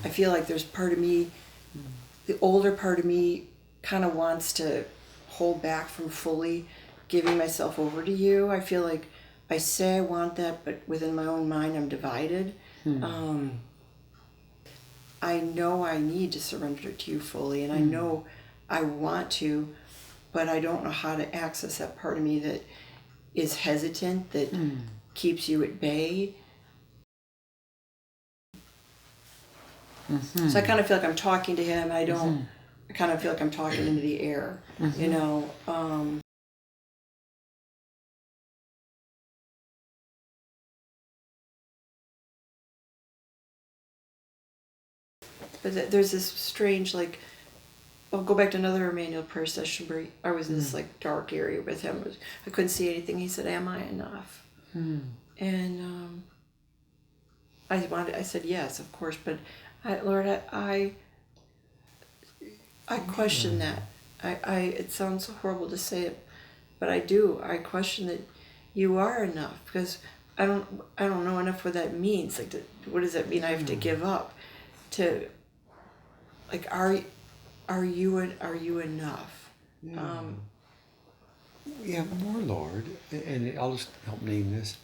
I feel like there's part of me, the older part of me kind of wants to hold back from fully giving myself over to you. I feel like I say I want that, but within my own mind I'm divided. I know I need to surrender to you fully, and I know I want to, but I don't know how to access that part of me that is hesitant, that keeps you at bay. So I kind of feel like I'm talking to him. I kind of feel like I'm talking into the air, you know. But there's this strange, like, I'll go back to another Immanuel Approach session where I was in this like dark area with him. I couldn't see anything. He said, "Am I enough?" And I said, "Yes, of course." But Lord, I question that. It sounds horrible to say it, but I do. I question that you are enough, because I don't know enough what that means. Like, what does that mean? I have to give up to, like, are you enough? Yeah, more Lord, and I'll just help name this.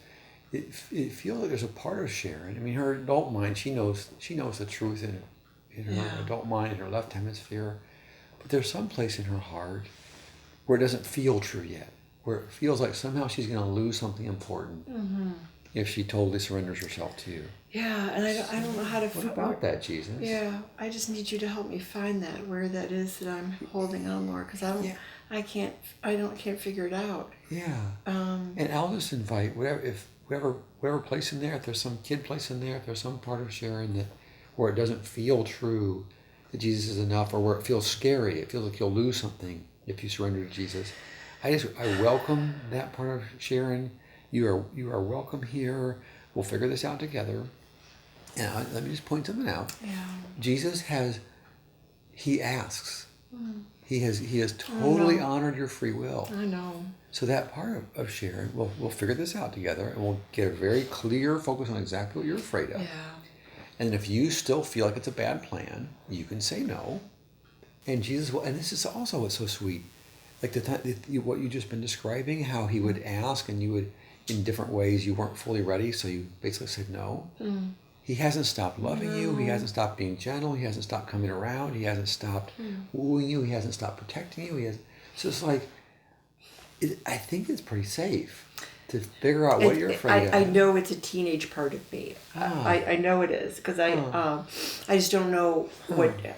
It feels like there's a part of Sharon. I mean, her adult mind, she knows the truth in her adult mind, in her left hemisphere, but there's some place in her heart where it doesn't feel true yet, where it feels like somehow she's going to lose something important if she totally surrenders herself to you. Yeah, and I don't know how to. What about that, Jesus? Yeah, I just need you to help me find that, where that is that I'm holding on more, because I can't figure it out. Yeah. And I'll just invite whatever place in there, if there's some kid place in there, if there's some part of Sharon that where it doesn't feel true that Jesus is enough, or where it feels scary, it feels like you'll lose something if you surrender to Jesus. I welcome that part of Sharon. You are welcome here. We'll figure this out together. And let me just point something out. Yeah. Jesus he asks. He has totally honored your free will. I know. So that part of Sharon, we'll figure this out together, and we'll get a very clear focus on exactly what you're afraid of. Yeah. And if you still feel like it's a bad plan, you can say no. And Jesus will. And this is also what's so sweet, like what you just been describing, how he would ask, and you would, in different ways, you weren't fully ready, so you basically said no. He hasn't stopped loving you. He hasn't stopped being gentle. He hasn't stopped coming around. He hasn't stopped wooing you. He hasn't stopped protecting you. So it's like, I think it's pretty safe to figure out what you're afraid of. I know it's a teenage part of me. I know it is, because I just don't know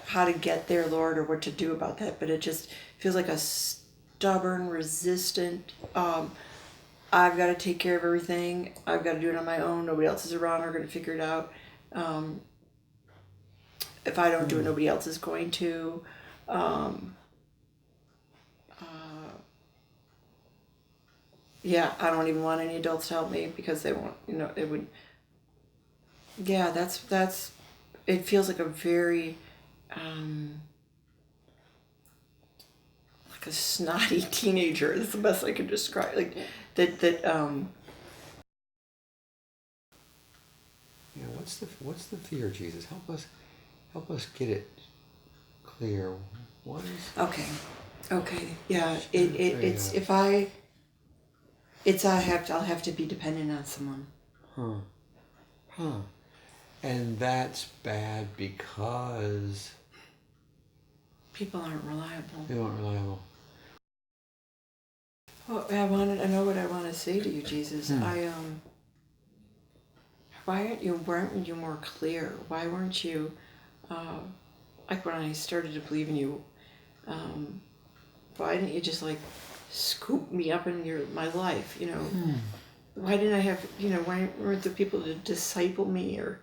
how to get there, Lord, or what to do about that. But it just feels like a stubborn, resistant. I've got to take care of everything. I've got to do it on my own. Nobody else is around. We're going to figure it out. If I don't do it, nobody else is going to. Yeah, I don't even want any adults to help me, because they won't. It would. Yeah, that's. It feels like a very, like a snotty teenager. That's the best I can describe. Like that. Yeah, what's the fear, Jesus? Help us get it clear. What is? Okay. Yeah. It's if I. I'll have to be dependent on someone. And that's bad because people aren't reliable. They aren't reliable. Well, I know what I want to say to you, Jesus. Why weren't you more clear? Why weren't you, like when I started to believe in you, why didn't you just like scoop me up in my life, Why didn't I have, why weren't the people to disciple me or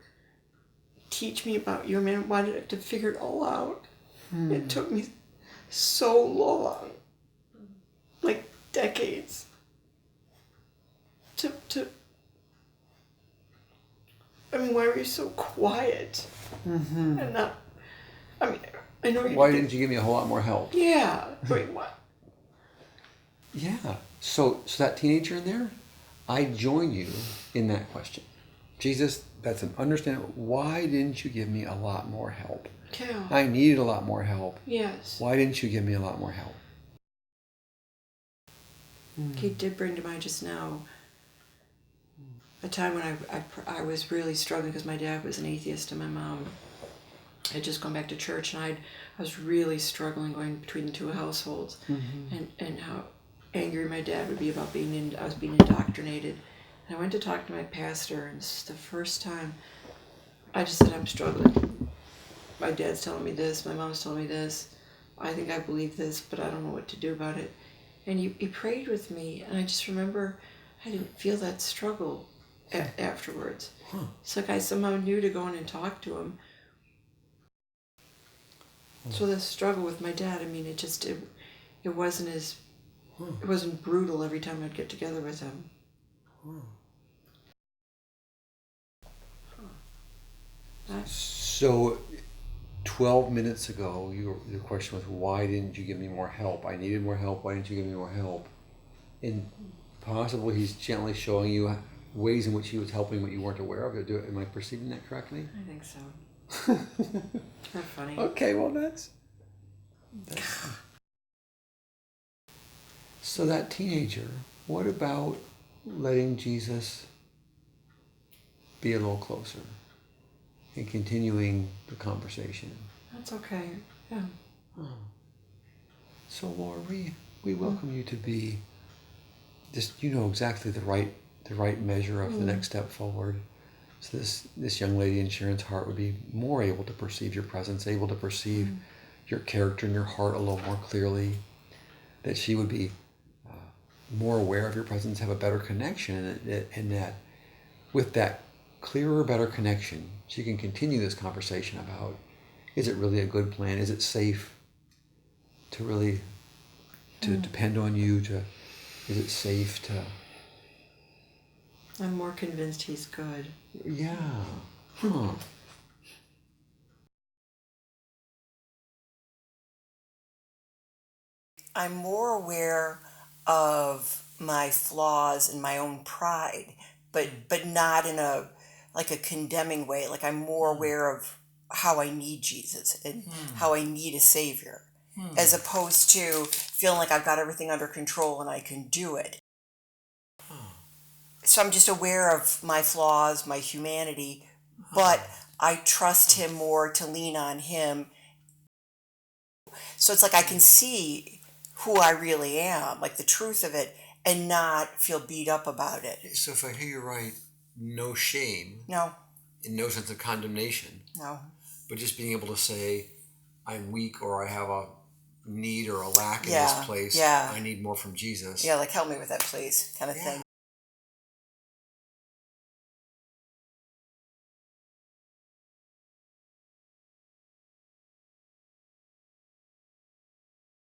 teach me about you? I mean, why did I have to figure it all out? It took me so long, like decades, to I mean, why were you so quiet? And not, I mean, I know you. Why didn't you give me a whole lot more help? Yeah. Wait, what? Yeah. So that teenager in there, I join you in that question. Jesus, that's an understandable. Why didn't you give me a lot more help? Yeah. I needed a lot more help. Yes. Why didn't you give me a lot more help? He did bring to mind just now a time when I was really struggling because my dad was an atheist and my mom had just gone back to church, and I was really struggling going between the two households, and how angry my dad would be about I was being indoctrinated. And I went to talk to my pastor, and this is the first time I just said, I'm struggling. My dad's telling me this, my mom's telling me this. I think I believe this, but I don't know what to do about it. And he prayed with me, and I just remember I didn't feel that struggle afterwards. It's like I somehow knew to go in and talk to him. So the struggle with my dad, I mean, it wasn't it wasn't brutal every time I'd get together with him. So 12 minutes ago, your question was, why didn't you give me more help? I needed more help. Why didn't you give me more help? And possibly he's gently showing you ways in which he was helping what you weren't aware of. Am I perceiving that correctly? I think so. That's funny. Okay, well that's so that teenager, what about letting Jesus be a little closer and continuing the conversation? That's okay. Yeah. So Lord, we welcome you to be just, you know, exactly the right measure of the next step forward. So this young lady in Sharon's heart would be more able to perceive your presence, able to perceive your character and your heart a little more clearly, that she would be more aware of your presence, have a better connection, and that with that clearer, better connection, she can continue this conversation about, is it really a good plan? Is it safe to really depend on you? Is it safe to... I'm more convinced he's good. Yeah. Huh. I'm more aware of my flaws and my own pride, but not in a condemning way. Like I'm more aware of how I need Jesus and how I need a savior, as opposed to feeling like I've got everything under control and I can do it. So I'm just aware of my flaws, my humanity, but I trust him more to lean on him. So it's like I can see who I really am, like the truth of it, and not feel beat up about it. So if I hear you right, no shame, No, and no sense of condemnation, no. but just being able to say, I'm weak, or I have a need or a lack in Yeah, this place. yeah. I need more from Jesus. Yeah, like help me with that, please, kind of thing.